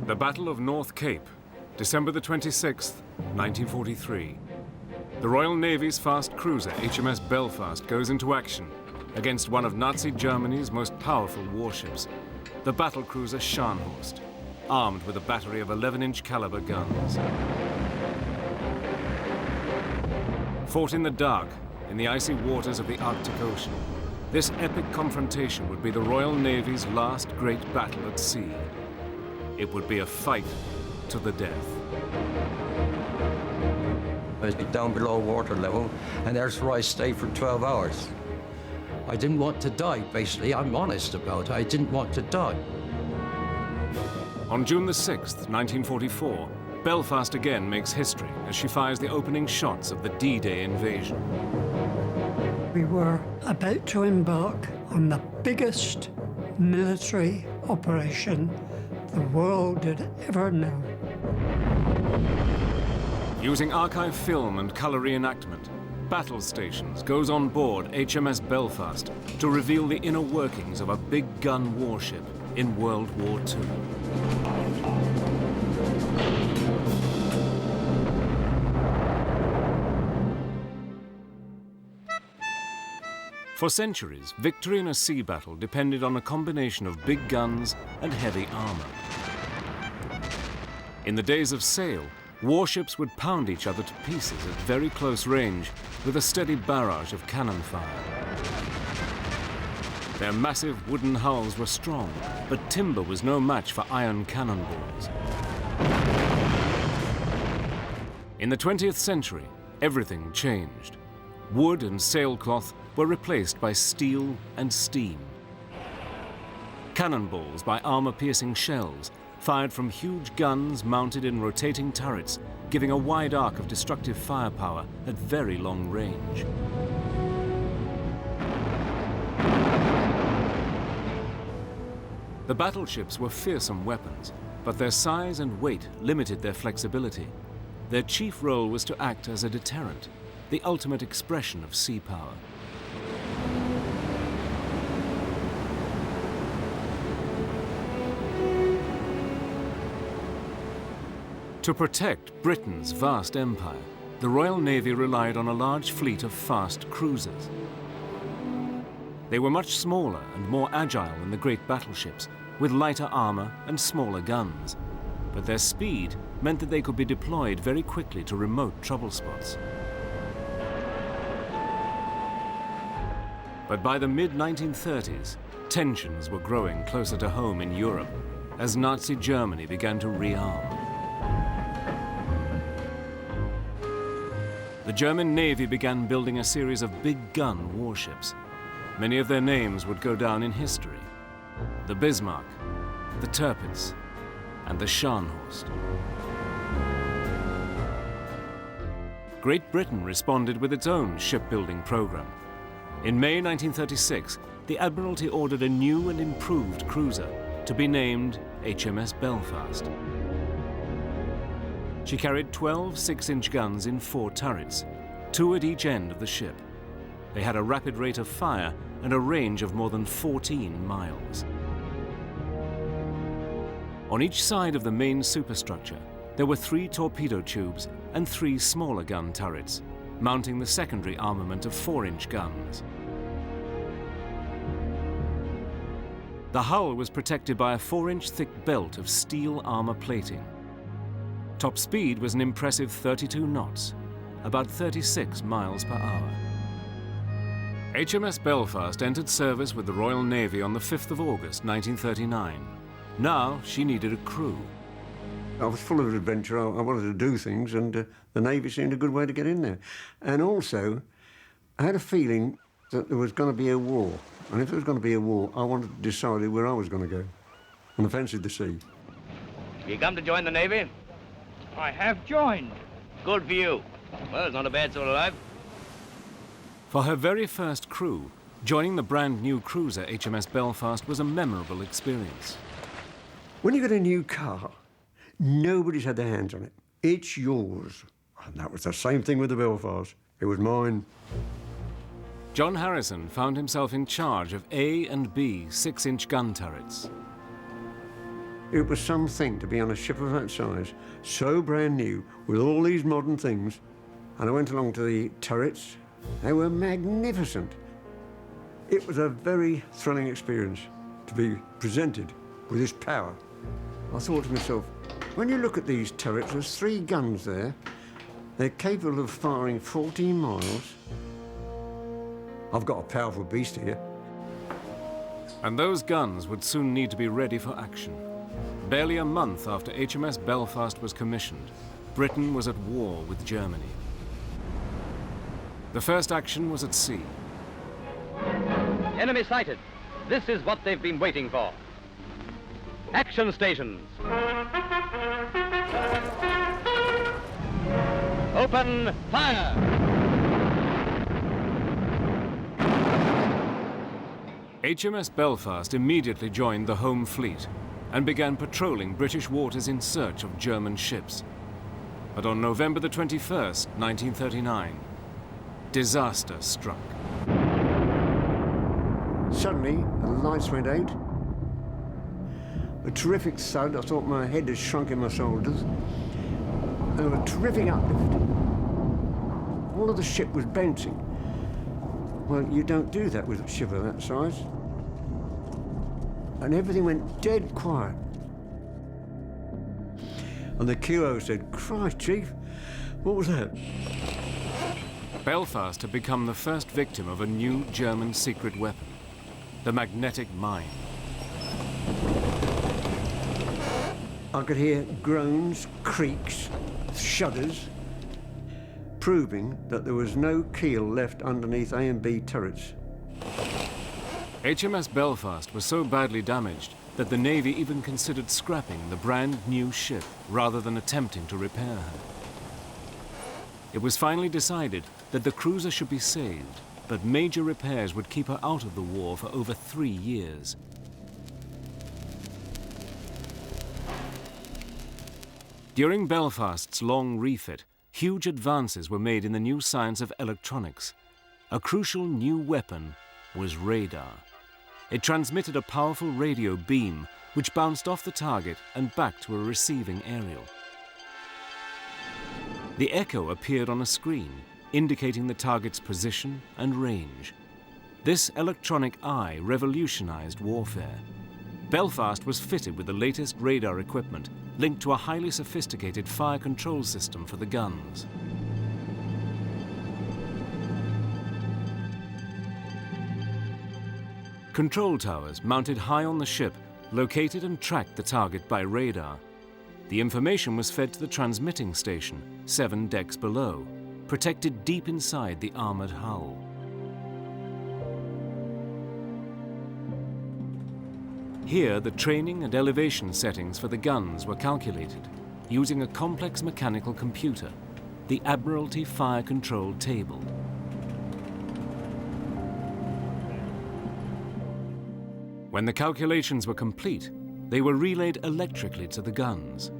The Battle of North Cape, December the 26th, 1943. The Royal Navy's fast cruiser HMS Belfast goes into action against one of Nazi Germany's most powerful warships, the battlecruiser Scharnhorst, armed with a battery of 11-inch caliber guns. Fought in the dark, in the icy waters of the Arctic Ocean, this epic confrontation would be the Royal Navy's last great battle at sea. It would be a fight to the death. I was down below water level, and there's where I stayed for 12 hours. I didn't want to die, basically. I'm honest about it. I didn't want to die. On June the 6th, 1944, Belfast again makes history as she fires the opening shots of the D-Day invasion. We were about to embark on the biggest military operation the world had ever known. Using archive film and colour reenactment, Battle Stations goes on board HMS Belfast to reveal the inner workings of a big gun warship in World War II. For centuries, victory in a sea battle depended on a combination of big guns and heavy armour. In the days of sail, warships would pound each other to pieces at very close range with a steady barrage of cannon fire. Their massive wooden hulls were strong, but timber was no match for iron cannonballs. In the 20th century, everything changed. Wood and sailcloth were replaced by steel and steam. Cannonballs by armor-piercing shells, fired from huge guns mounted in rotating turrets, giving a wide arc of destructive firepower at very long range. The battleships were fearsome weapons, but their size and weight limited their flexibility. Their chief role was to act as a deterrent, the ultimate expression of sea power. To protect Britain's vast empire, the Royal Navy relied on a large fleet of fast cruisers. They were much smaller and more agile than the great battleships, with lighter armor and smaller guns. But their speed meant that they could be deployed very quickly to remote trouble spots. But by the mid-1930s, tensions were growing closer to home in Europe as Nazi Germany began to rearm. The German Navy began building a series of big gun warships. Many of their names would go down in history: the Bismarck, the Tirpitz, and the Scharnhorst. Great Britain responded with its own shipbuilding program. In May 1936, the Admiralty ordered a new and improved cruiser to be named HMS Belfast. She carried 12 6-inch guns in 4 turrets, 2 at each end of the ship. They had a rapid rate of fire and a range of more than 14 miles. On each side of the main superstructure, there were 3 torpedo tubes and 3 smaller gun turrets, mounting the secondary armament of 4-inch guns. The hull was protected by a 4-inch thick belt of steel armor plating. Top speed was an impressive 32 knots, about 36 miles per hour. HMS Belfast entered service with the Royal Navy on the 5th of August 1939. Now she needed a crew. I was full of adventure. I wanted to do things, and the Navy seemed a good way to get in there. And also, I had a feeling that there was going to be a war. And if there was going to be a war, I wanted to decide where I was going to go. And I fancied the sea. You come to join the Navy? I have joined. Good for you. Well, it's not a bad sort of life. For her very first crew, joining the brand new cruiser HMS Belfast was a memorable experience. When you get a new car, nobody's had their hands on it. It's yours. And that was the same thing with the Belfast. It was mine. John Harrison found himself in charge of A and B 6-inch gun turrets. It was something to be on a ship of that size, so brand new, with all these modern things. And I went along to the turrets. They were magnificent. It was a very thrilling experience to be presented with this power. I thought to myself, when you look at these turrets, there's 3 guns there. They're capable of firing 14 miles. I've got a powerful beast here. And those guns would soon need to be ready for action. Barely a month after HMS Belfast was commissioned, Britain was at war with Germany. The first action was at sea. Enemy sighted. This is what they've been waiting for. Action stations. Open fire! HMS Belfast immediately joined the home fleet and began patrolling British waters in search of German ships. But on November the 21st, 1939, disaster struck. Suddenly, the lights went out. A terrific thud. I thought my head had shrunk in my shoulders. And a terrific uplift. All of the ship was bouncing. Well, you don't do that with a ship of that size. And everything went dead quiet. And the QO said, "Christ, Chief, what was that?" Belfast had become the first victim of a new German secret weapon, the magnetic mine. I could hear groans, creaks, shudders, proving that there was no keel left underneath A and B turrets. HMS Belfast was so badly damaged that the Navy even considered scrapping the brand new ship rather than attempting to repair her. It was finally decided that the cruiser should be saved, but major repairs would keep her out of the war for over 3 years. During Belfast's long refit, huge advances were made in the new science of electronics. A crucial new weapon was radar. It transmitted a powerful radio beam which bounced off the target and back to a receiving aerial. The echo appeared on a screen, indicating the target's position and range. This electronic eye revolutionized warfare. Belfast was fitted with the latest radar equipment, linked to a highly sophisticated fire control system for the guns. Control towers mounted high on the ship located and tracked the target by radar. The information was fed to the transmitting station, 7 decks below, protected deep inside the armored hull. Here, the training and elevation settings for the guns were calculated using a complex mechanical computer, the Admiralty Fire Control Table. When the calculations were complete, they were relayed electrically to the guns.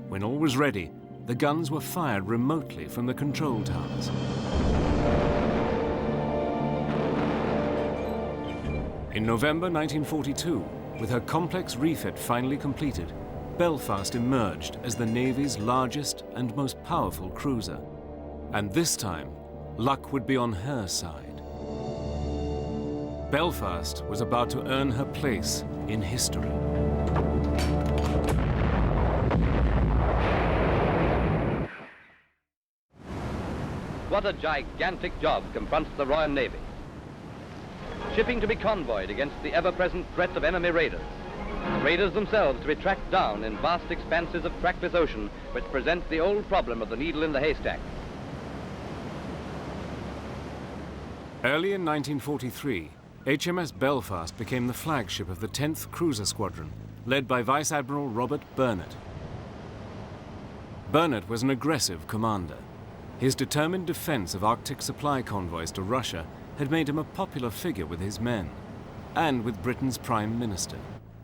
When all was ready, the guns were fired remotely from the control towers. In November 1942, with her complex refit finally completed, Belfast emerged as the Navy's largest and most powerful cruiser. And this time, luck would be on her side. Belfast was about to earn her place in history. What a gigantic job confronts the Royal Navy. Shipping to be convoyed against the ever-present threat of enemy raiders. Raiders themselves to be tracked down in vast expanses of trackless ocean, which presents the old problem of the needle in the haystack. Early in 1943, HMS Belfast became the flagship of the 10th Cruiser Squadron, led by Vice Admiral Robert Burnett. Burnett was an aggressive commander. His determined defense of Arctic supply convoys to Russia had made him a popular figure with his men, and with Britain's Prime Minister,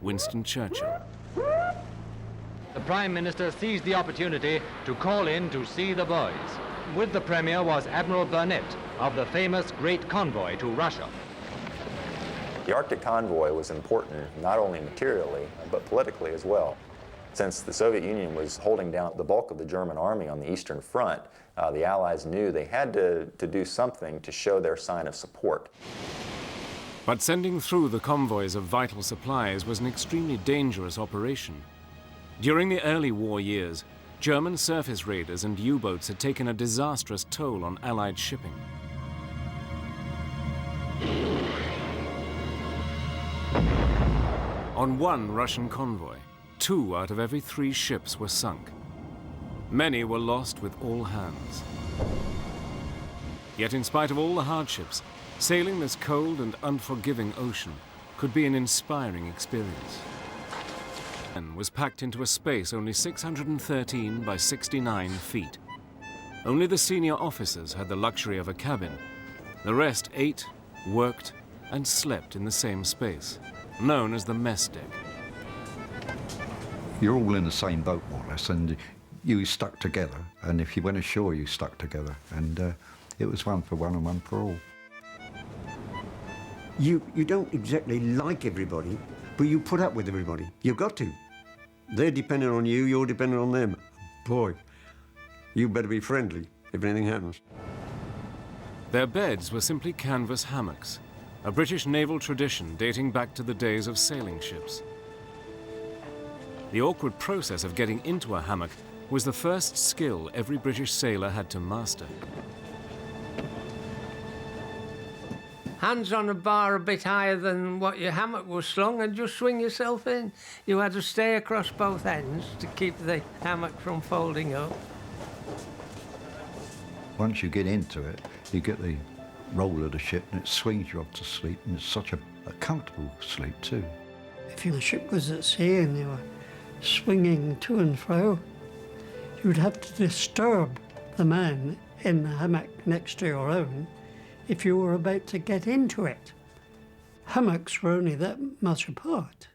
Winston Churchill. The Prime Minister seized the opportunity to call in to see the boys. With the Premier was Admiral Burnett of the famous Great Convoy to Russia. The Arctic convoy was important not only materially, but politically as well. Since the Soviet Union was holding down the bulk of the German army on the Eastern Front, the Allies knew they had to do something to show their sign of support. But sending through the convoys of vital supplies was an extremely dangerous operation. During the early war years, German surface raiders and U-boats had taken a disastrous toll on Allied shipping. On one Russian convoy, 2 out of every 3 ships were sunk. Many were lost with all hands. Yet in spite of all the hardships, sailing this cold and unforgiving ocean could be an inspiring experience. Was packed into a space only 613 by 69 feet. Only the senior officers had the luxury of a cabin. The rest ate, worked, and slept in the same space, known as the mess deck. You're all in the same boat, more or less, and you stuck together, and if you went ashore, you stuck together, and it was one for one and one for all. You don't exactly like everybody, but you put up with everybody. You've got to. They're dependent on you, you're dependent on them. Boy, you better be friendly if anything happens. Their beds were simply canvas hammocks, a British naval tradition dating back to the days of sailing ships. The awkward process of getting into a hammock was the first skill every British sailor had to master. Hands on a bar a bit higher than what your hammock was slung and just swing yourself in. You had to stay across both ends to keep the hammock from folding up. Once you get into it, you get the roll of the ship and it swings you off to sleep, and it's such a comfortable sleep too. If your ship was at sea and you were swinging to and fro, you'd have to disturb the man in the hammock next to your own if you were about to get into it. Hammocks were only that much apart.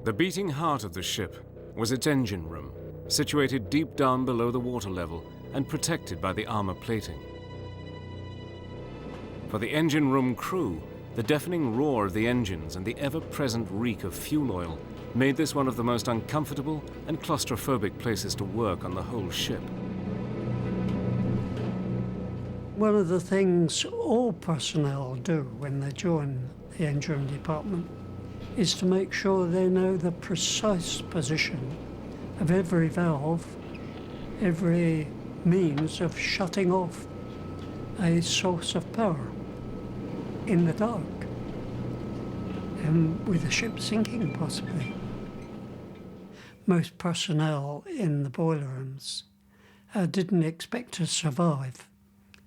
The beating heart of the ship was its engine room, situated deep down below the water level and protected by the armor plating. For the engine room crew, the deafening roar of the engines and the ever-present reek of fuel oil made this one of the most uncomfortable and claustrophobic places to work on the whole ship. One of the things all personnel do when they join the engine department is to make sure they know the precise position of every valve, every means of shutting off a source of power in the dark, and with the ship sinking possibly. Most personnel in the boiler rooms didn't expect to survive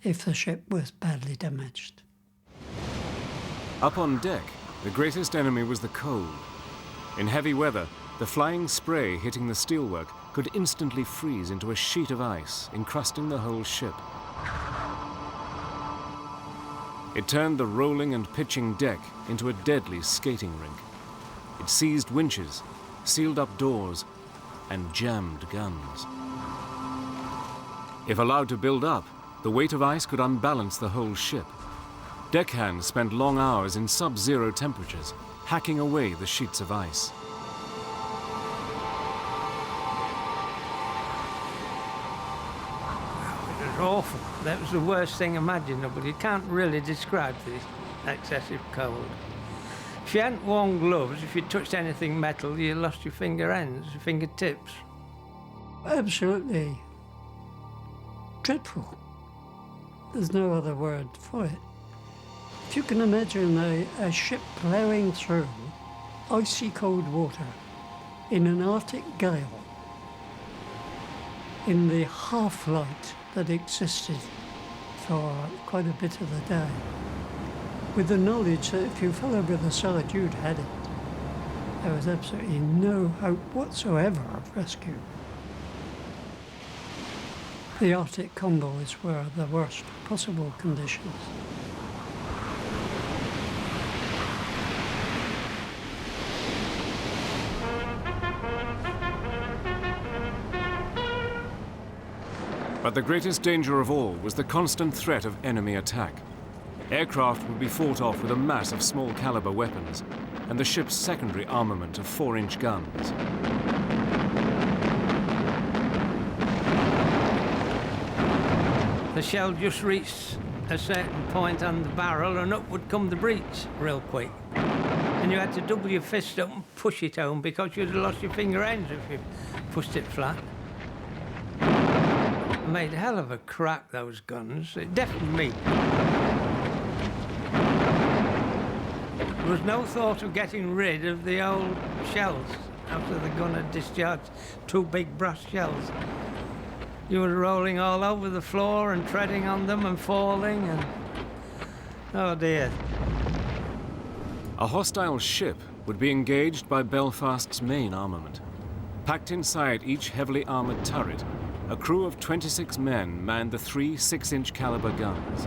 if the ship was badly damaged. Up on deck, the greatest enemy was the cold. In heavy weather, the flying spray hitting the steelwork could instantly freeze into a sheet of ice, encrusting the whole ship. It turned the rolling and pitching deck into a deadly skating rink. It seized winches, sealed up doors, and jammed guns. If allowed to build up, the weight of ice could unbalance the whole ship. Deckhands spent long hours in sub-zero temperatures, hacking away the sheets of ice. It was awful. That was the worst thing imaginable. You can't really describe this excessive cold. If you hadn't worn gloves, if you touched anything metal, you lost your finger ends, your fingertips. Absolutely dreadful. There's no other word for it. If you can imagine a ship ploughing through icy cold water in an Arctic gale, in the half-light that existed for quite a bit of the day, with the knowledge that if you fell over the side, you'd had it. There was absolutely no hope whatsoever of rescue. The Arctic convoys were the worst possible conditions. But the greatest danger of all was the constant threat of enemy attack. Aircraft would be fought off with a mass of small caliber weapons and the ship's secondary armament of 4-inch guns. The shell just reached a certain point on the barrel and up would come the breech real quick. And you had to double your fist up and push it home because you'd have lost your finger ends if you pushed it flat. It made a hell of a crack, those guns. It deafened me. There was no thought of getting rid of the old shells after the gun had discharged 2 big brass shells. You were rolling all over the floor and treading on them and falling and... oh dear. A hostile ship would be engaged by Belfast's main armament. Packed inside each heavily armoured turret, a crew of 26 men manned the 3 6-inch calibre guns.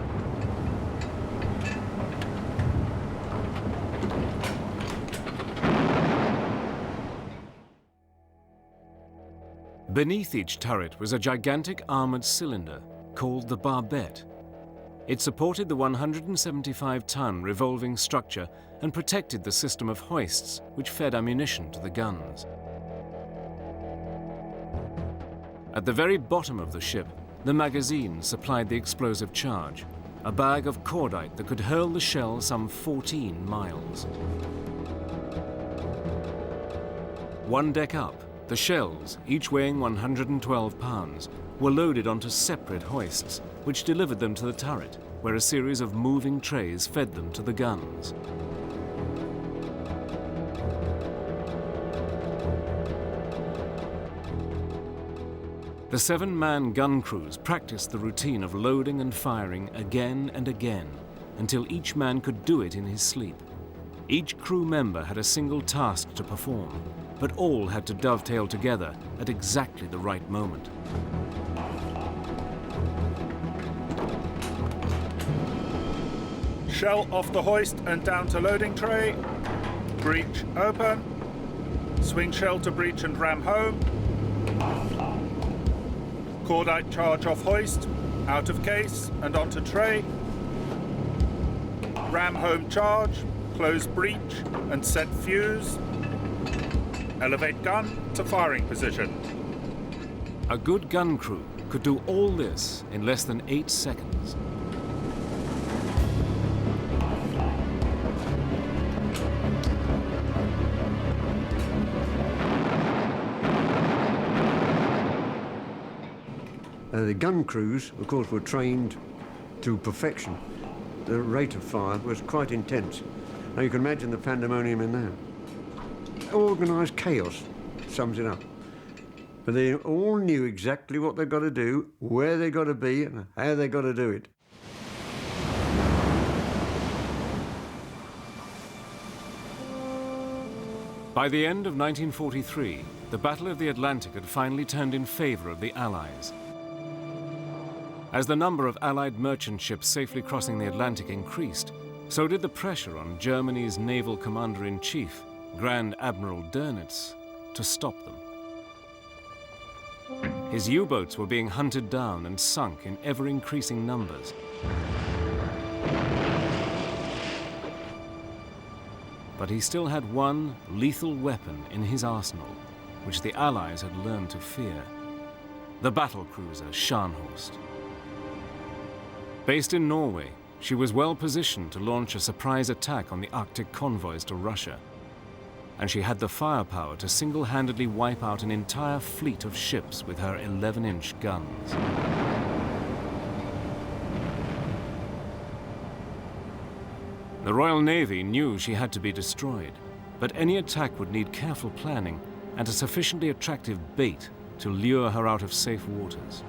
Beneath each turret was a gigantic armoured cylinder called the barbette. It supported the 175-ton revolving structure and protected the system of hoists which fed ammunition to the guns. At the very bottom of the ship, the magazine supplied the explosive charge, a bag of cordite that could hurl the shell some 14 miles. One deck up, the shells, each weighing 112 pounds, were loaded onto separate hoists, which delivered them to the turret, where a series of moving trays fed them to the guns. The 7-man gun crews practiced the routine of loading and firing again and again, until each man could do it in his sleep. Each crew member had a single task to perform, but all had to dovetail together at exactly the right moment. Shell off the hoist and down to loading tray. Breech open. Swing shell to breech and ram home. Cordite charge off hoist, out of case and onto tray. Ram home charge, close breech and set fuse. Elevate gun to firing position. A good gun crew could do all this in less than 8 seconds. The gun crews, of course, were trained to perfection. The rate of fire was quite intense. Now you can imagine the pandemonium in there. Organised chaos sums it up. But they all knew exactly what they've got to do, where they've got to be, and how they've got to do it. By the end of 1943, the Battle of the Atlantic had finally turned in favour of the Allies. As the number of Allied merchant ships safely crossing the Atlantic increased, so did the pressure on Germany's naval commander-in-chief, Grand Admiral Dönitz, to stop them. His U-boats were being hunted down and sunk in ever-increasing numbers. But he still had one lethal weapon in his arsenal, which the Allies had learned to fear: the battle cruiser Scharnhorst. Based in Norway, she was well positioned to launch a surprise attack on the Arctic convoys to Russia, and she had the firepower to single-handedly wipe out an entire fleet of ships with her 11-inch guns. The Royal Navy knew she had to be destroyed, but any attack would need careful planning and a sufficiently attractive bait to lure her out of safe waters.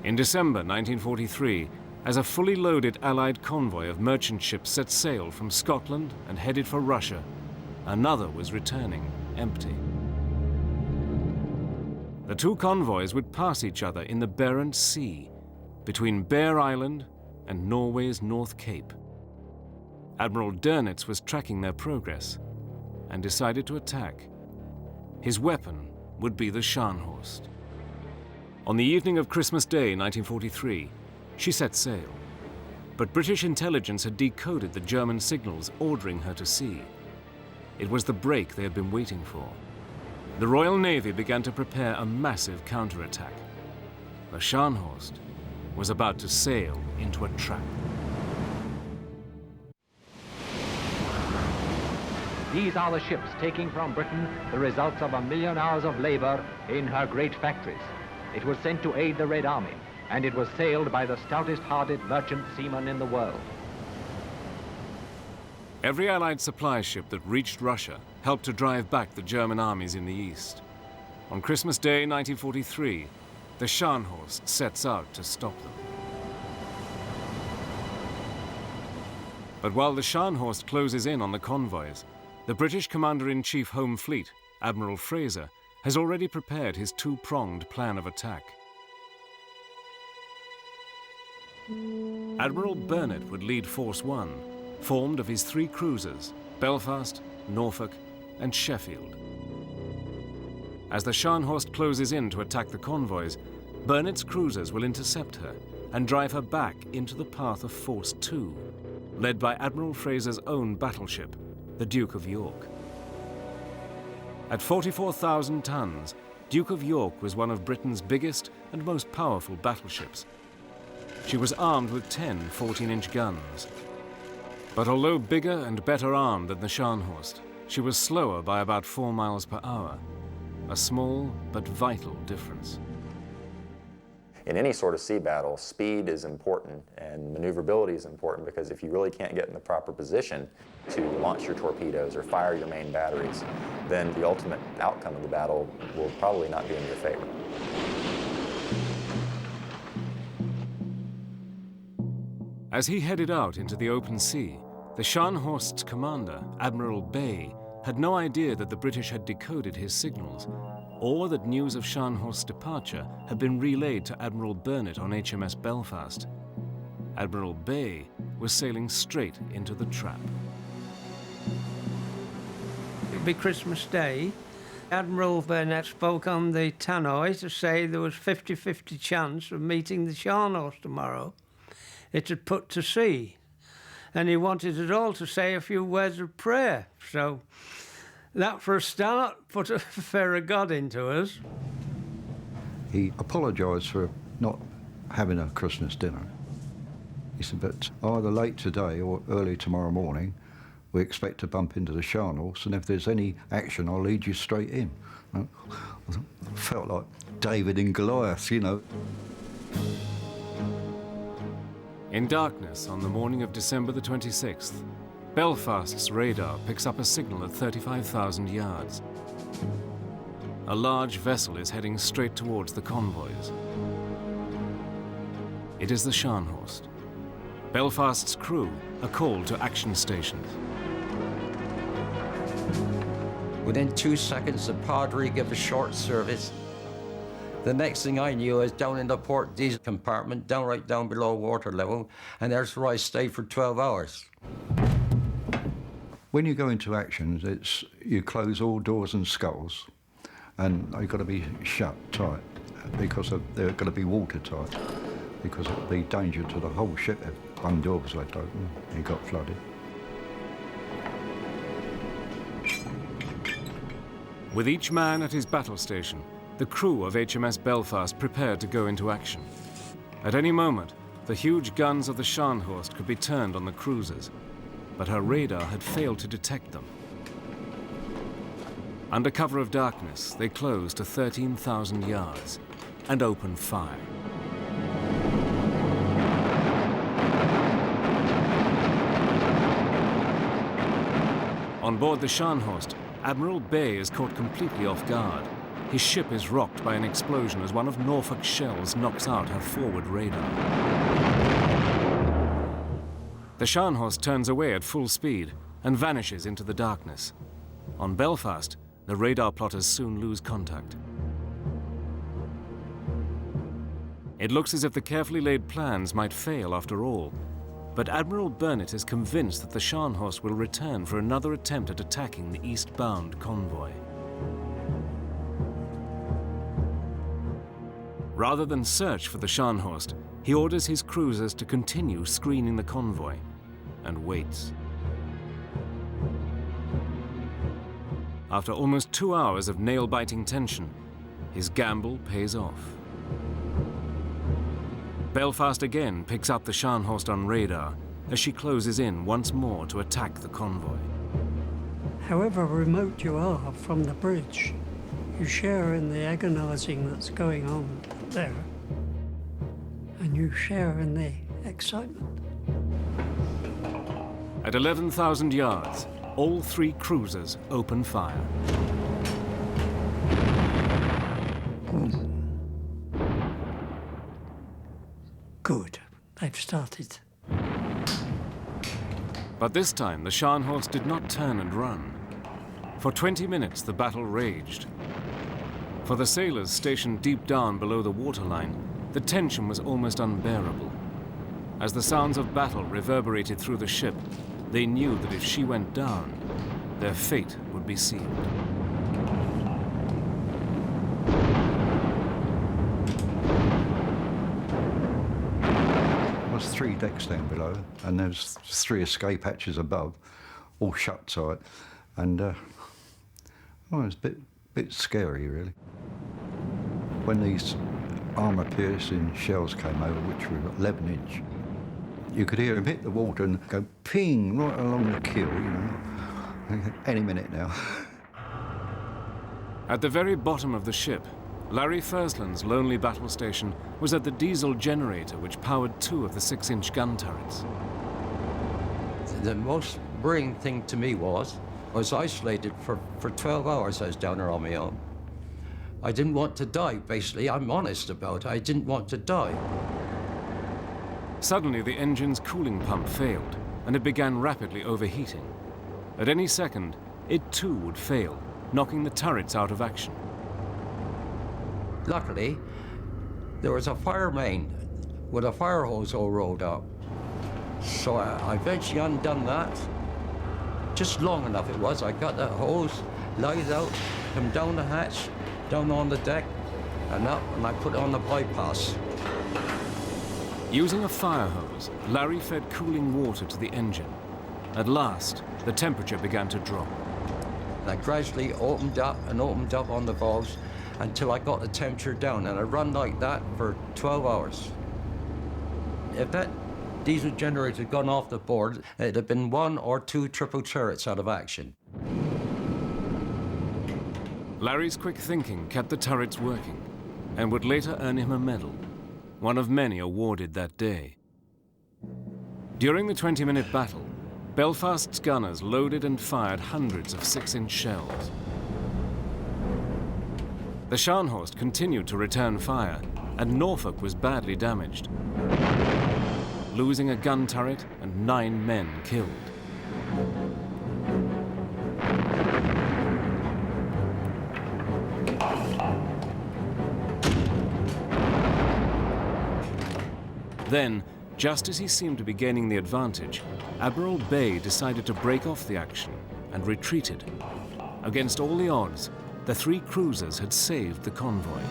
In December 1943, as a fully loaded Allied convoy of merchant ships set sail from Scotland and headed for Russia, another was returning empty. The two convoys would pass each other in the Barents Sea, between Bear Island and Norway's North Cape. Admiral Dönitz was tracking their progress and decided to attack. His weapon would be the Scharnhorst. On the evening of Christmas Day 1943, she set sail, but British intelligence had decoded the German signals ordering her to sea. It was the break they had been waiting for. The Royal Navy began to prepare a massive counterattack. the Scharnhorst was about to sail into a trap. These are the ships taking from Britain the results of 1 million hours of labor in her great factories. It was sent to aid the Red Army, and it was sailed by the stoutest-hearted merchant seamen in the world. Every Allied supply ship that reached Russia helped to drive back the German armies in the east. On Christmas Day 1943, the Scharnhorst sets out to stop them. But while the Scharnhorst closes in on the convoys, the British Commander-in-Chief Home Fleet, Admiral Fraser, has already prepared his two-pronged plan of attack. Admiral Burnett would lead Force 1, formed of his 3 cruisers, Belfast, Norfolk, and Sheffield. As the Scharnhorst closes in to attack the convoys, Burnett's cruisers will intercept her and drive her back into the path of Force 2, led by Admiral Fraser's own battleship, the Duke of York. At 44,000 tons, Duke of York was one of Britain's biggest and most powerful battleships. She was armed with 10 14-inch guns. But although bigger and better armed than the Scharnhorst, she was slower by about 4 miles per hour, a small but vital difference. In any sort of sea battle, speed is important and maneuverability is important, because if you really can't get in the proper position to launch your torpedoes or fire your main batteries, then the ultimate outcome of the battle will probably not be in your favor. As he headed out into the open sea, the Scharnhorst's commander, Admiral Bay, had no idea that the British had decoded his signals, or that news of Scharnhorst's departure had been relayed to Admiral Burnett on HMS Belfast. Admiral Bay was sailing straight into the trap. It'd be Christmas Day. Admiral Burnett spoke on the tannoy to say there was 50-50 chance of meeting the Scharnhorst tomorrow. It had put to sea, and he wanted us all to say a few words of prayer. So that, for a start, put a fear of God into us. He apologised for not having a Christmas dinner. He said, but either late today or early tomorrow morning, we expect to bump into the Scharnhorst, and if there's any action, I'll lead you straight in. I felt like David and Goliath, you know. In darkness on the morning of December the 26th, Belfast's radar picks up a signal at 35,000 yards. A large vessel is heading straight towards the convoys. It is the Scharnhorst. Belfast's crew are called to action stations. Within 2 seconds, the Padre gave a short service. The next thing I knew, I was down in the port diesel compartment, right down below water level, and there's where I stayed for 12 hours. When you go into action, you close all doors and sculls, and they've got to be shut tight, because they're going to be watertight, because it would be danger to the whole ship if one door was left open and it got flooded. With each man at his battle station, the crew of HMS Belfast prepared to go into action. At any moment, the huge guns of the Scharnhorst could be turned on the cruisers, but her radar had failed to detect them. Under cover of darkness, they closed to 13,000 yards and opened fire. On board the Scharnhorst, Admiral Bay is caught completely off guard. His ship is rocked by an explosion as one of Norfolk's shells knocks out her forward radar. The Scharnhorst turns away at full speed and vanishes into the darkness. On Belfast, the radar plotters soon lose contact. It looks as if the carefully laid plans might fail after all, but Admiral Burnett is convinced that the Scharnhorst will return for another attempt at attacking the eastbound convoy. Rather than search for the Scharnhorst, he orders his cruisers to continue screening the convoy and waits. After almost 2 hours of nail-biting tension, his gamble pays off. Belfast again picks up the Scharnhorst on radar as she closes in once more to attack the convoy. However remote you are from the bridge, you share in the agonizing that's going on there, and you share in the excitement. At 11,000 yards, all three cruisers open fire. Good, they've started. But this time, the Scharnhorst did not turn and run. For 20 minutes, the battle raged. For the sailors stationed deep down below the waterline, the tension was almost unbearable. As the sounds of battle reverberated through the ship, they knew that if she went down, their fate would be sealed. There was 3 decks down below, and there's 3 escape hatches above, all shut tight, and it was a bit scary, really. When these armour-piercing shells came over, which were 11-inch, you could hear them hit the water and go ping right along the keel, you know. Any minute now. At the very bottom of the ship, Larry Fursland's lonely battle station was at the diesel generator which powered 2 of the 6-inch gun turrets. The most worrying thing to me was I was isolated for 12 hours. I was down there on my own. I didn't want to die, basically. I'm honest about it. I didn't want to die. Suddenly, the engine's cooling pump failed, and it began rapidly overheating. At any second, it too would fail, knocking the turrets out of action. Luckily, there was a fire main with a fire hose all rolled up. So I eventually undone that. Just long enough it was. I got that hose, light out, come down the hatch, down on the deck, and up, and I put it on the bypass. Using a fire hose, Larry fed cooling water to the engine. At last, the temperature began to drop. And I gradually opened up on the valves until I got the temperature down, and I run like that for 12 hours. If that diesel generator had gone off the board, it'd have been 1 or 2 triple turrets out of action. Larry's quick thinking kept the turrets working and would later earn him a medal, one of many awarded that day. During the 20-minute battle, Belfast's gunners loaded and fired hundreds of 6-inch shells. The Scharnhorst continued to return fire, and Norfolk was badly damaged, losing a gun turret and 9 men killed. Then, just as he seemed to be gaining the advantage, Admiral Bay decided to break off the action and retreated. Against all the odds, the 3 cruisers had saved the convoy.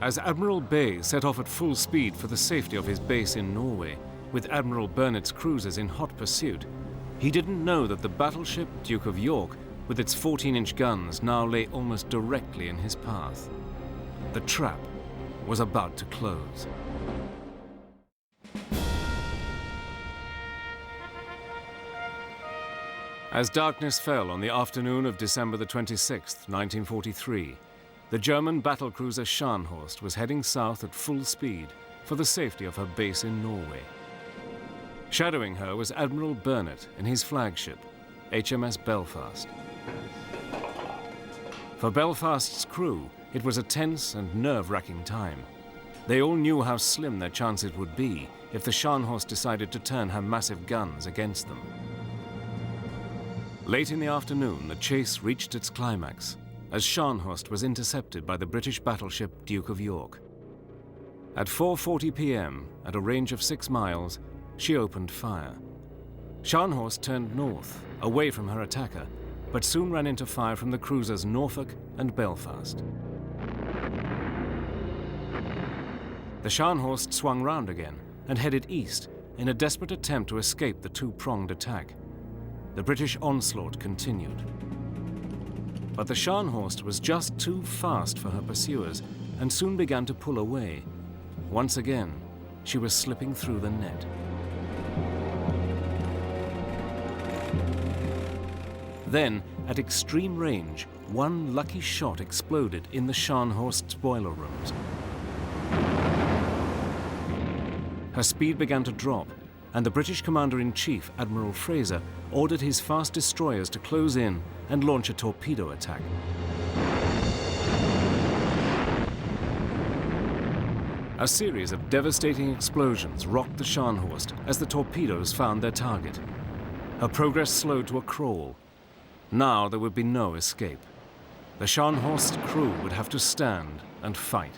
As Admiral Bay set off at full speed for the safety of his base in Norway, with Admiral Burnett's cruisers in hot pursuit, he didn't know that the battleship Duke of York, with its 14-inch guns, now lay almost directly in his path. The trap was about to close. As darkness fell on the afternoon of December the 26th, 1943, the German battlecruiser Scharnhorst was heading south at full speed for the safety of her base in Norway. Shadowing her was Admiral Burnett in his flagship, HMS Belfast. For Belfast's crew, it was a tense and nerve-wracking time. They all knew how slim their chances would be if the Scharnhorst decided to turn her massive guns against them. Late in the afternoon, the chase reached its climax, as Scharnhorst was intercepted by the British battleship Duke of York. At 4:40 p.m., at a range of 6 miles, she opened fire. Scharnhorst turned north, away from her attacker, but soon ran into fire from the cruisers Norfolk and Belfast. The Scharnhorst swung round again and headed east in a desperate attempt to escape the 2-pronged attack. the British onslaught continued. But the Scharnhorst was just too fast for her pursuers and soon began to pull away. Once again, she was slipping through the net. Then, at extreme range, one lucky shot exploded in the Scharnhorst's boiler rooms. Her speed began to drop, and the British Commander-in-Chief, Admiral Fraser, ordered his fast destroyers to close in and launch a torpedo attack. A series of devastating explosions rocked the Scharnhorst as the torpedoes found their target. Her progress slowed to a crawl. Now there would be no escape. The Scharnhorst's crew would have to stand and fight.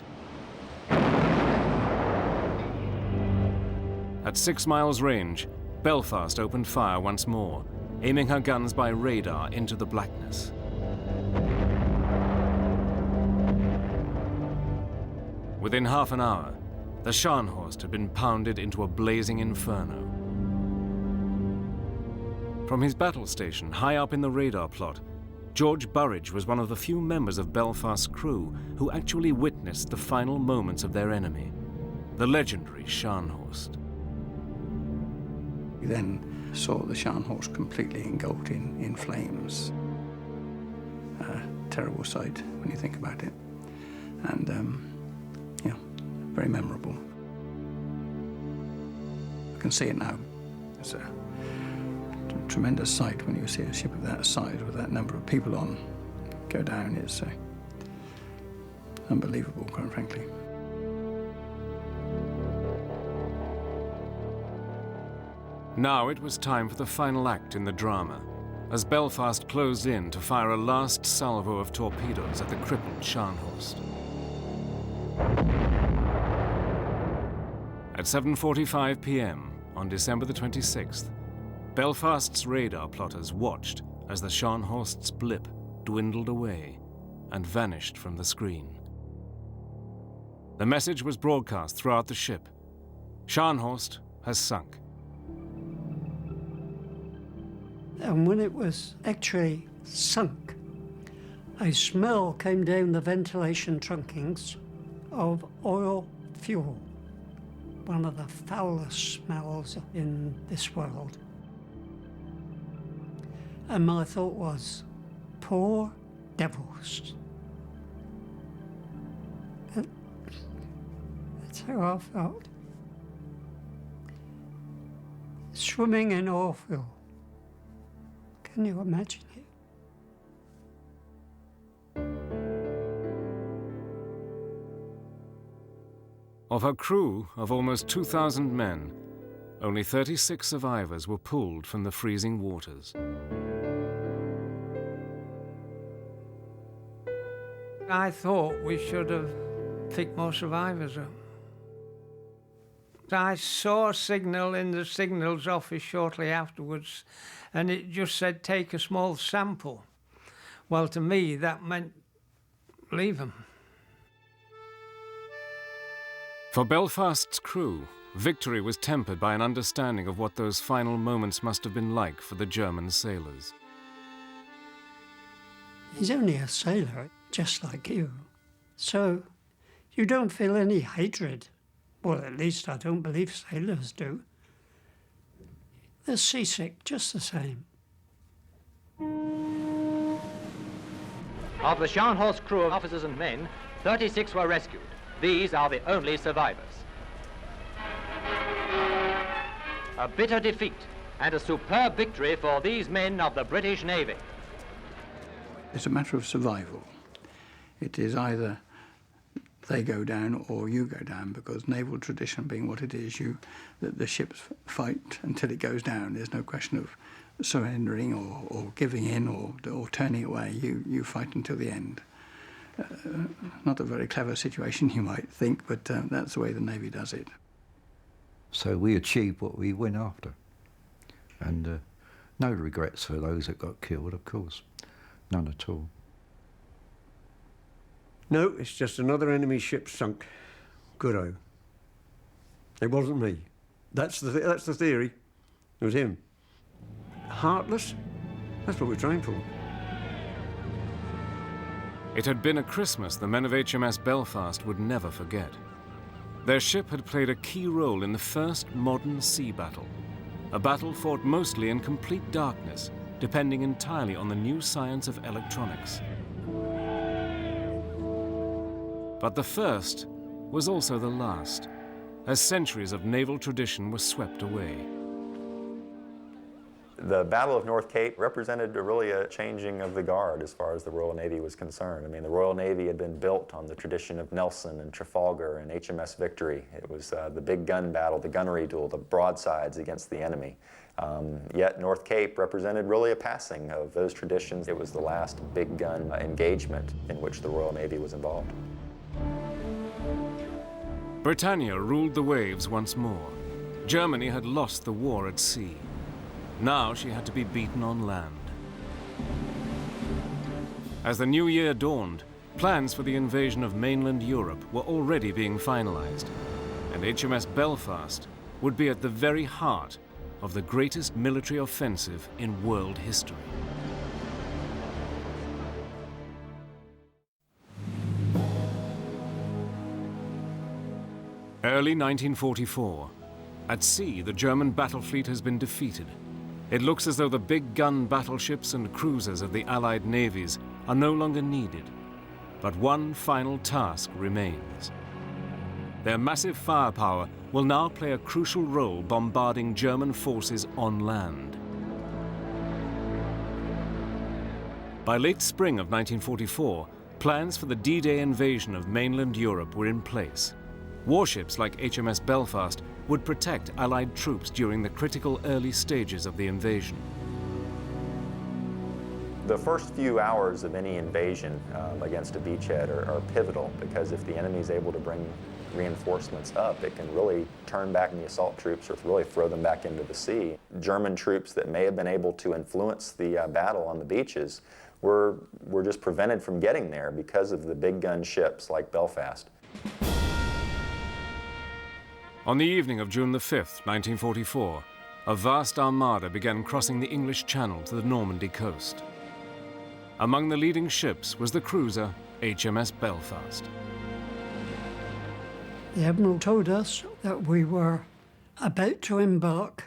At 6 miles range, Belfast opened fire once more, aiming her guns by radar into the blackness. Within half an hour, the Scharnhorst had been pounded into a blazing inferno. From his battle station high up in the radar plot, George Burridge was one of the few members of Belfast's crew who actually witnessed the final moments of their enemy, the legendary Scharnhorst. We then saw the Scharnhorst completely engulfed in flames. A terrible sight when you think about it. And, yeah, very memorable. I can see it now. It's a tremendous sight when you see a ship of that size with that number of people on go down. It's unbelievable, quite frankly. Now it was time for the final act in the drama, as Belfast closed in to fire a last salvo of torpedoes at the crippled Scharnhorst. At 7:45 p.m. on December the 26th, Belfast's radar plotters watched as the Scharnhorst's blip dwindled away and vanished from the screen. The message was broadcast throughout the ship. Scharnhorst has sunk. And when it was actually sunk, a smell came down the ventilation trunkings of oil fuel, one of the foulest smells in this world. And my thought was, poor devils. That's how I felt. Swimming in oil fuel. Can you imagine it? Of her crew of almost 2,000 men, only 36 survivors were pulled from the freezing waters. I thought we should have picked more survivors up. I saw a signal in the signals office shortly afterwards, and it just said, take a small sample. Well, to me, that meant leave them. For Belfast's crew, victory was tempered by an understanding of what those final moments must have been like for the German sailors. He's only a sailor, just like you. So you don't feel any hatred. Well, at least I don't believe sailors do. They're seasick just the same. Of the Scharnhorst crew of officers and men, 36 were rescued. These are the only survivors. A bitter defeat and a superb victory for these men of the British Navy. It's a matter of survival. It is either they go down or you go down, because naval tradition being what it is, the ships fight until it goes down. There's no question of surrendering or giving in or turning away. You fight until the end. Not a very clever situation, you might think, but that's the way the Navy does it. So we achieved what we went after. And no regrets for those that got killed, of course. None at all. No, it's just another enemy ship sunk. Good-o. It wasn't me. That's the theory. It was him. Heartless? That's what we're trained for. It had been a Christmas the men of HMS Belfast would never forget. Their ship had played a key role in the first modern sea battle, a battle fought mostly in complete darkness, depending entirely on the new science of electronics. But the first was also the last, as centuries of naval tradition were swept away. The Battle of North Cape represented really a changing of the guard as far as the Royal Navy was concerned. I mean, the Royal Navy had been built on the tradition of Nelson and Trafalgar and HMS Victory. It was the big gun battle, the gunnery duel, the broadsides against the enemy. Yet North Cape represented really a passing of those traditions. It was the last big gun engagement in which the Royal Navy was involved. Britannia ruled the waves once more. Germany had lost the war at sea. Now she had to be beaten on land. As the new year dawned, plans for the invasion of mainland Europe were already being finalized, and HMS Belfast would be at the very heart of the greatest military offensive in world history. Early 1944. At sea, the German battle fleet has been defeated. It looks as though the big gun battleships and cruisers of the Allied navies are no longer needed. But one final task remains. Their massive firepower will now play a crucial role bombarding German forces on land. By late spring of 1944, plans for the D-Day invasion of mainland Europe were in place. Warships like HMS Belfast would protect Allied troops during the critical early stages of the invasion. The first few hours of any invasion against a beachhead are pivotal, because if the enemy is able to bring reinforcements up, it can really turn back the assault troops or really throw them back into the sea. German troops that may have been able to influence the battle on the beaches were just prevented from getting there because of the big gun ships like Belfast. On the evening of June the 5th, 1944, a vast armada began crossing the English Channel to the Normandy coast. Among the leading ships was the cruiser HMS Belfast. The Admiral told us that we were about to embark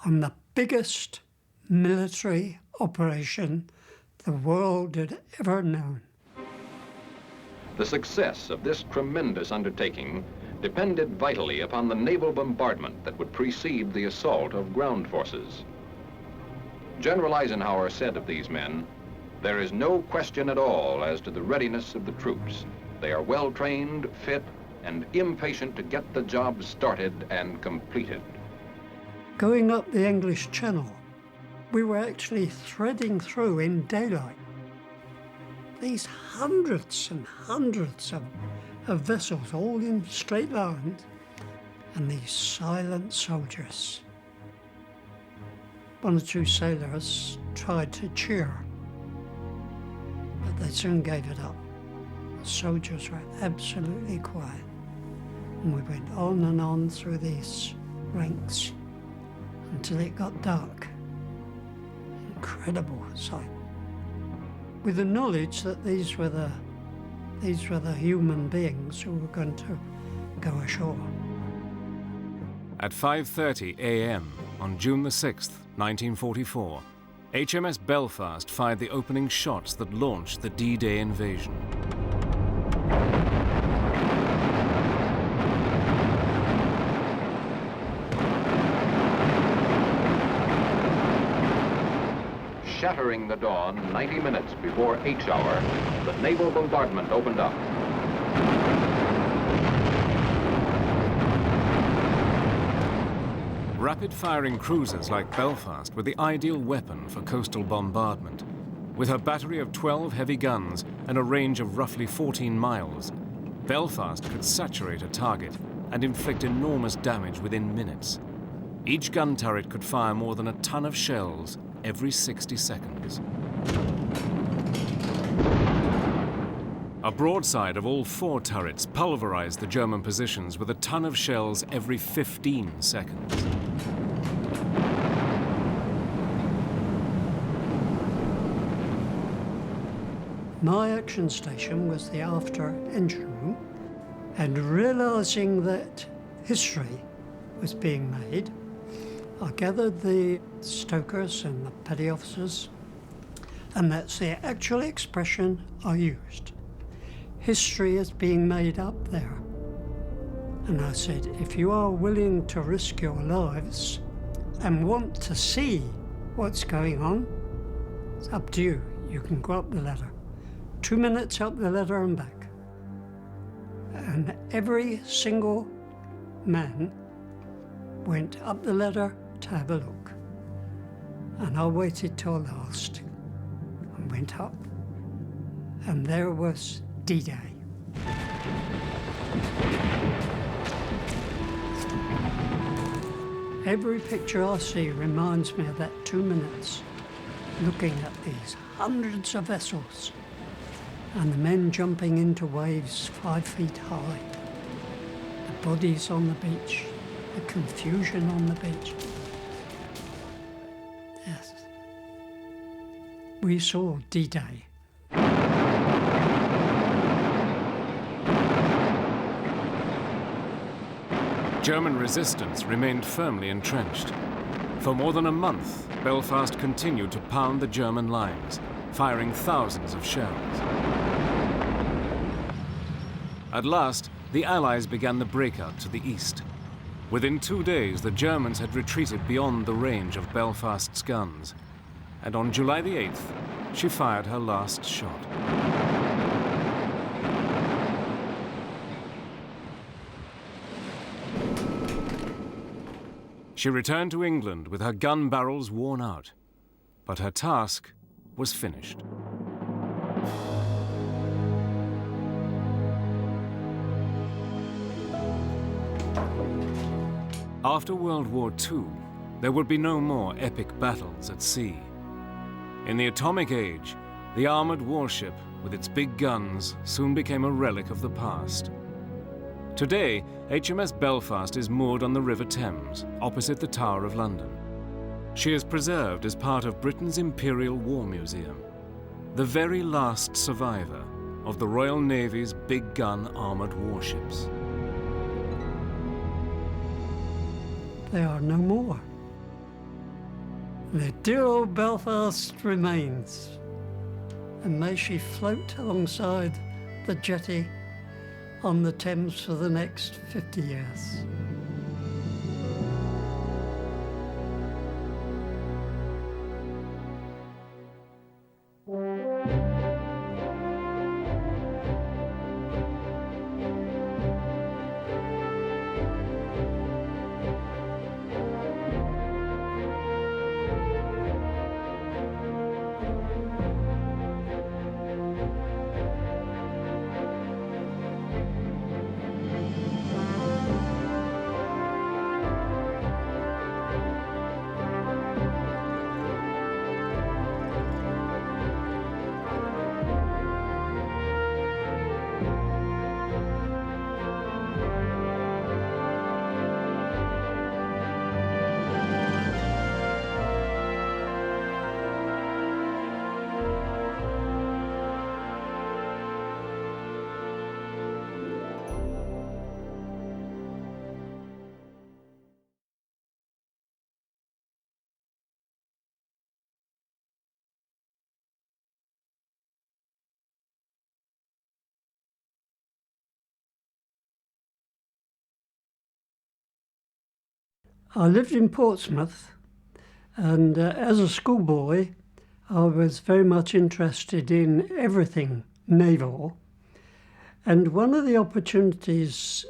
on the biggest military operation the world had ever known. The success of this tremendous undertaking depended vitally upon the naval bombardment that would precede the assault of ground forces. General Eisenhower said of these men, "There is no question at all as to the readiness of the troops. They are well trained, fit, and impatient to get the job started and completed." Going up the English Channel, we were actually threading through in daylight these hundreds and hundreds of vessels, all in straight lines, and these silent soldiers. One or two sailors tried to cheer, but they soon gave it up. The soldiers were absolutely quiet, and we went on and on through these ranks until it got dark. Incredible sight. With the knowledge that these were the human beings who were going to go ashore. At 5:30 a.m. on June the 6th, 1944, HMS Belfast fired the opening shots that launched the D-Day invasion. Shattering the dawn 90 minutes before H hour, the naval bombardment opened up. Rapid-firing cruisers like Belfast were the ideal weapon for coastal bombardment. With her battery of 12 heavy guns and a range of roughly 14 miles, Belfast could saturate a target and inflict enormous damage within minutes. Each gun turret could fire more than a ton of shells every 60 seconds. A broadside of all 4 turrets pulverized the German positions with a ton of shells every 15 seconds. My action station was the after engine room, and realising that history was being made, I gathered the stokers and the petty officers, and that's the actual expression I used. History is being made up there. And I said, if you are willing to risk your lives and want to see what's going on, it's up to you. You can go up the ladder. 2 minutes up the ladder and back. And every single man went up the ladder to have a look. And I waited till last and went up. And there was D-Day. Every picture I see reminds me of that 2 minutes, looking at these hundreds of vessels and the men jumping into waves 5 feet high, the bodies on the beach, the confusion on the beach. Yes, we saw D-Day. German resistance remained firmly entrenched. For more than a month, Belfast continued to pound the German lines, firing thousands of shells. At last, the Allies began the breakout to the east. Within 2 days, the Germans had retreated beyond the range of Belfast's guns, and on July the 8th, she fired her last shot. She returned to England with her gun barrels worn out, but her task was finished. After World War II, there would be no more epic battles at sea. In the atomic age, the armored warship with its big guns soon became a relic of the past. Today, HMS Belfast is moored on the River Thames, opposite the Tower of London. She is preserved as part of Britain's Imperial War Museum, the very last survivor of the Royal Navy's big gun armored warships. There are no more. The dear old Belfast remains, and may she float alongside the jetty on the Thames for the next 50 years. I lived in Portsmouth, and as a schoolboy I was very much interested in everything naval, and one of the opportunities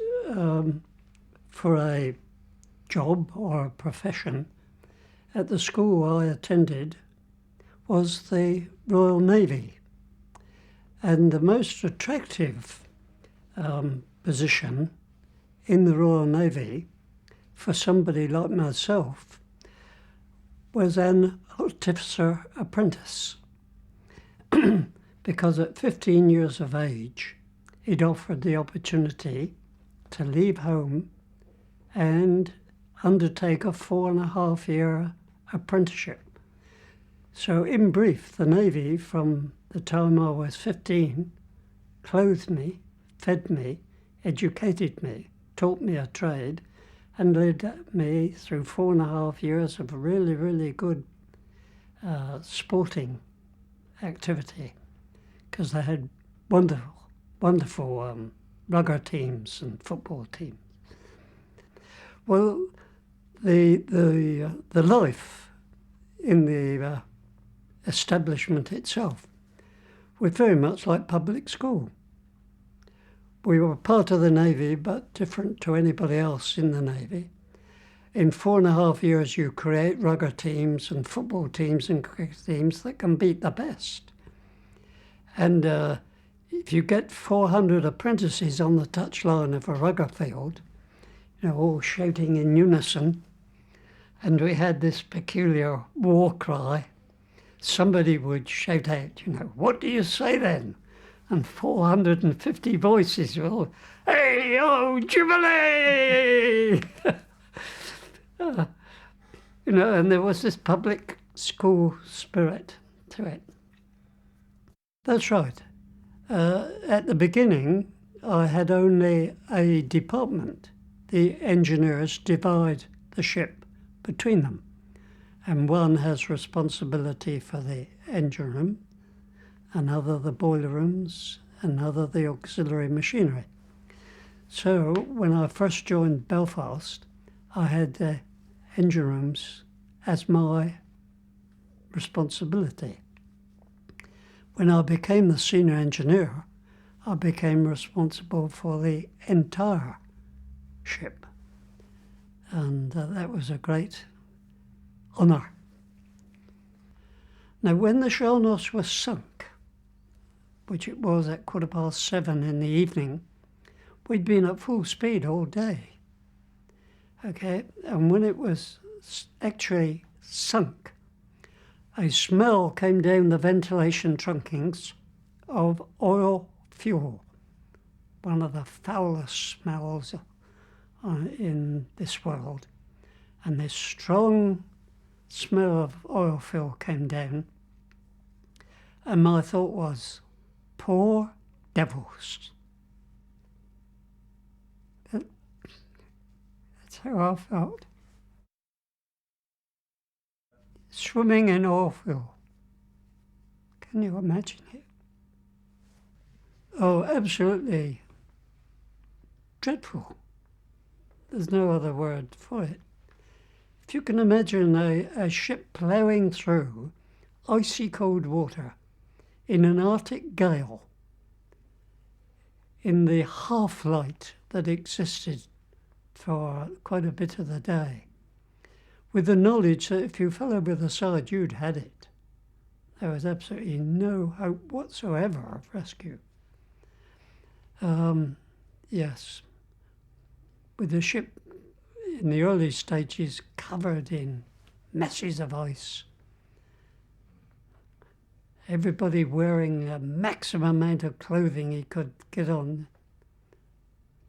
for a job or a profession at the school I attended was the Royal Navy, and the most attractive position in the Royal Navy for somebody like myself was an artificer apprentice, because at 15 years of age it offered the opportunity to leave home and undertake a 4.5-year apprenticeship. So in brief, the Navy from the time I was 15, clothed me, fed me, educated me, taught me a trade, and led me through 4.5 years of really, really good sporting activity, because they had wonderful rugger teams and football teams. Well, the life in the establishment itself was very much like public school. We were part of the Navy, but different to anybody else in the Navy. In 4.5 years, you create rugger teams and football teams and cricket teams that can beat the best. And if you get 400 apprentices on the touchline of a rugger field, you know, all shouting in unison, and we had this peculiar war cry, somebody would shout out, you know, "What do you say then?" And 450 voices were all, "Hey, oh, Jubilee!" You know, and there was this public school spirit to it. That's right. At the beginning, I had only a department. The engineers divide the ship between them, and one has responsibility for the engine room, another the boiler rooms, another the auxiliary machinery. So when I first joined Belfast, I had the engine rooms as my responsibility. When I became the senior engineer, I became responsible for the entire ship, and that was a great honour. Now, when the Scharnhorst was sunk, which it was at 7:15 in the evening, we'd been at full speed all day. Okay, and when it was actually sunk, a smell came down the ventilation trunkings of oil fuel, one of the foulest smells in this world. And this strong smell of oil fuel came down, and my thought was, poor devils. That's how I felt. Swimming in oil fuel. Can you imagine it? Oh, absolutely dreadful. There's no other word for it. If you can imagine a ship ploughing through icy cold water in an Arctic gale, in the half-light that existed for quite a bit of the day, with the knowledge that if you fell over the side, you'd had it. There was absolutely no hope whatsoever of rescue. Yes, with the ship in the early stages covered in masses of ice, everybody wearing a maximum amount of clothing he could get on,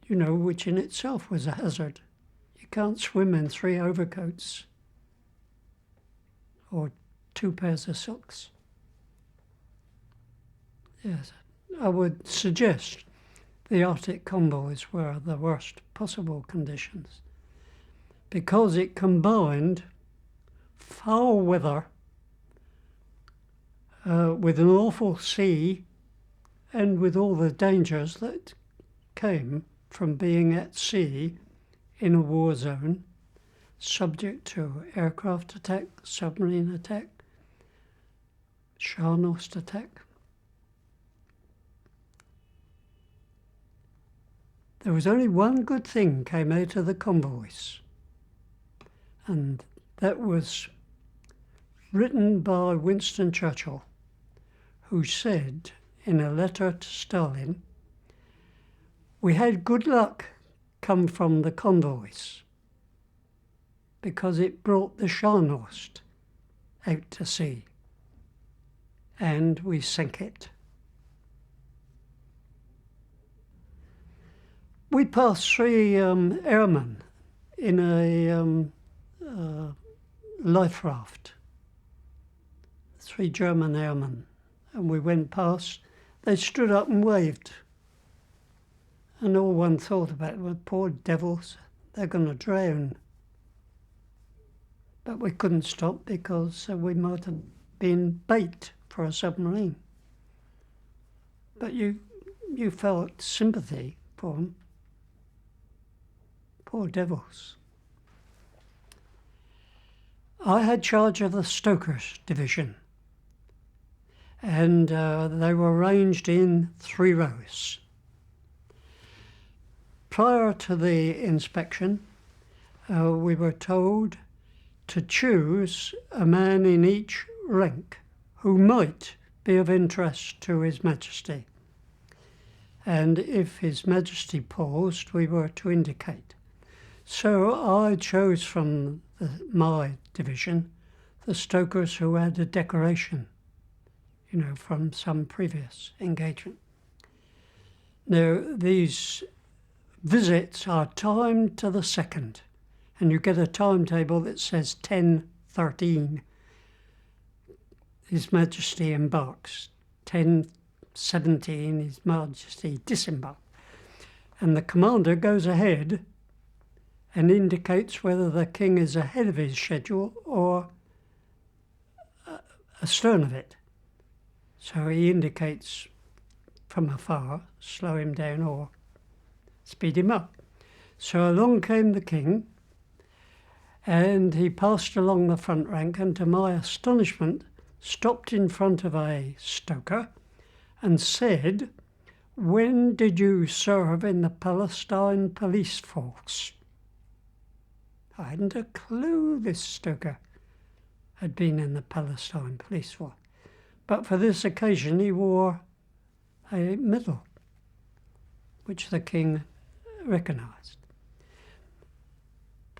you know, which in itself was a hazard. You can't swim in 3 overcoats or 2 pairs of socks. Yes, I would suggest the Arctic convoys were the worst possible conditions, because it combined foul weather with an awful sea and with all the dangers that came from being at sea in a war zone, subject to aircraft attack, submarine attack, Scharnhorst attack. There was only one good thing came out of the convoys, and that was written by Winston Churchill, who said in a letter to Stalin, "We had good luck come from the convoys because it brought the Scharnhorst out to sea, and we sank it." We passed 3 airmen in a life raft, 3 German airmen and we went past, they stood up and waved. And all one thought about was, poor devils, they're going to drown. But we couldn't stop because we might have been bait for a submarine. But you felt sympathy for them. Poor devils. I had charge of the Stokers Division, and they were arranged in 3 rows. Prior to the inspection, we were told to choose a man in each rank who might be of interest to His Majesty. And if His Majesty paused, we were to indicate. So I chose from my division the stokers who had a decoration, you know, from some previous engagement. Now, these visits are timed to the second, and you get a timetable that says 10:13. His Majesty embarks. 10:17, His Majesty disembarks. And the commander goes ahead and indicates whether the king is ahead of his schedule or astern of it. So he indicates from afar, slow him down or speed him up. So along came the king, and he passed along the front rank, and to my astonishment, stopped in front of a stoker and said, "When did you serve in the Palestine Police Force?" I hadn't a clue this stoker had been in the Palestine Police Force. But for this occasion he wore a medal, which the king recognised.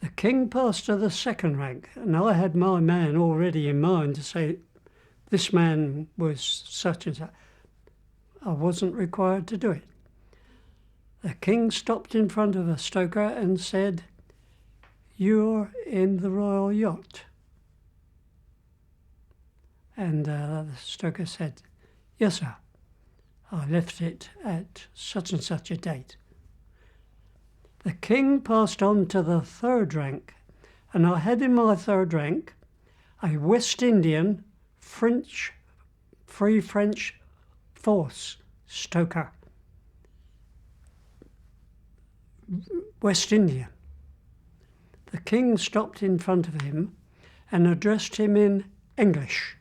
The king passed to the second rank, and I had my man already in mind to say, this man was such and such. I wasn't required to do it. The king stopped in front of a stoker and said, "You're in the Royal Yacht." And the stoker said, "Yes, sir. I left it at such and such a date." The king passed on to the third rank, and I had in my third rank a West Indian Free French Force stoker. West Indian. The king stopped in front of him and addressed him in English.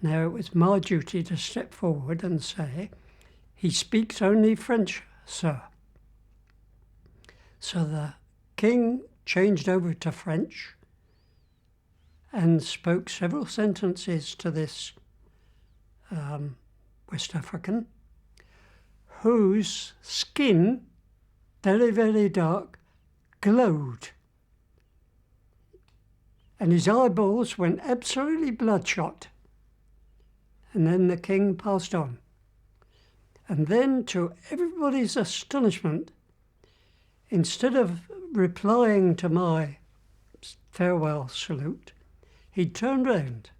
Now it was my duty to step forward and say, "He speaks only French, sir." So the king changed over to French and spoke several sentences to this West African, whose skin, very, very dark, glowed. And his eyeballs went absolutely bloodshot. And then the king passed on. And then, to everybody's astonishment, instead of replying to my farewell salute, he turned round,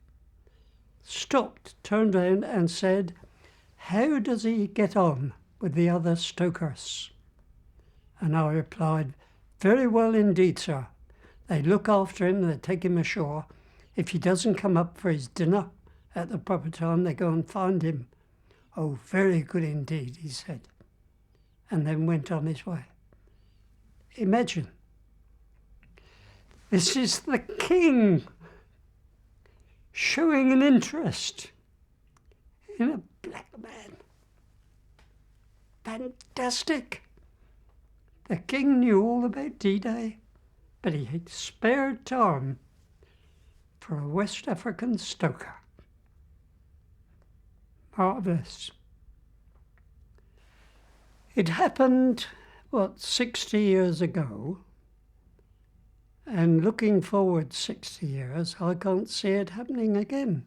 stopped, turned round and said, "How does he get on with the other stokers?" And I replied, "Very well indeed, sir. They look after him, they take him ashore. If he doesn't come up for his dinner at the proper time, they go and find him." "Oh, very good indeed," he said, and then went on his way. Imagine. This is the king showing an interest in a black man. Fantastic. The king knew all about D-Day, but he had spared time for a West African stoker. Marvellous. It happened, 60 years ago, and looking forward 60 years, I can't see it happening again.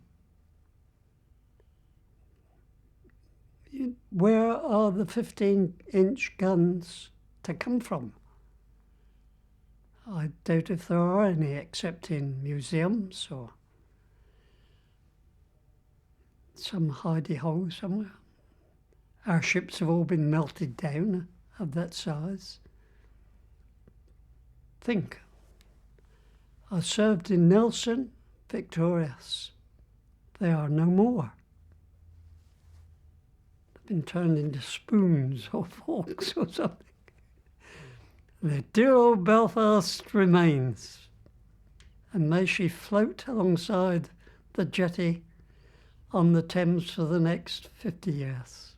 Where are the 15-inch guns to come from? I doubt if there are any, except in museums or some hidey-hole somewhere. Our ships have all been melted down of that size. Think. I served in Nelson, victorious. They are no more. They've been turned into spoons or forks or something. The dear old Belfast remains, and may she float alongside the jetty on the Thames for the next 50 years.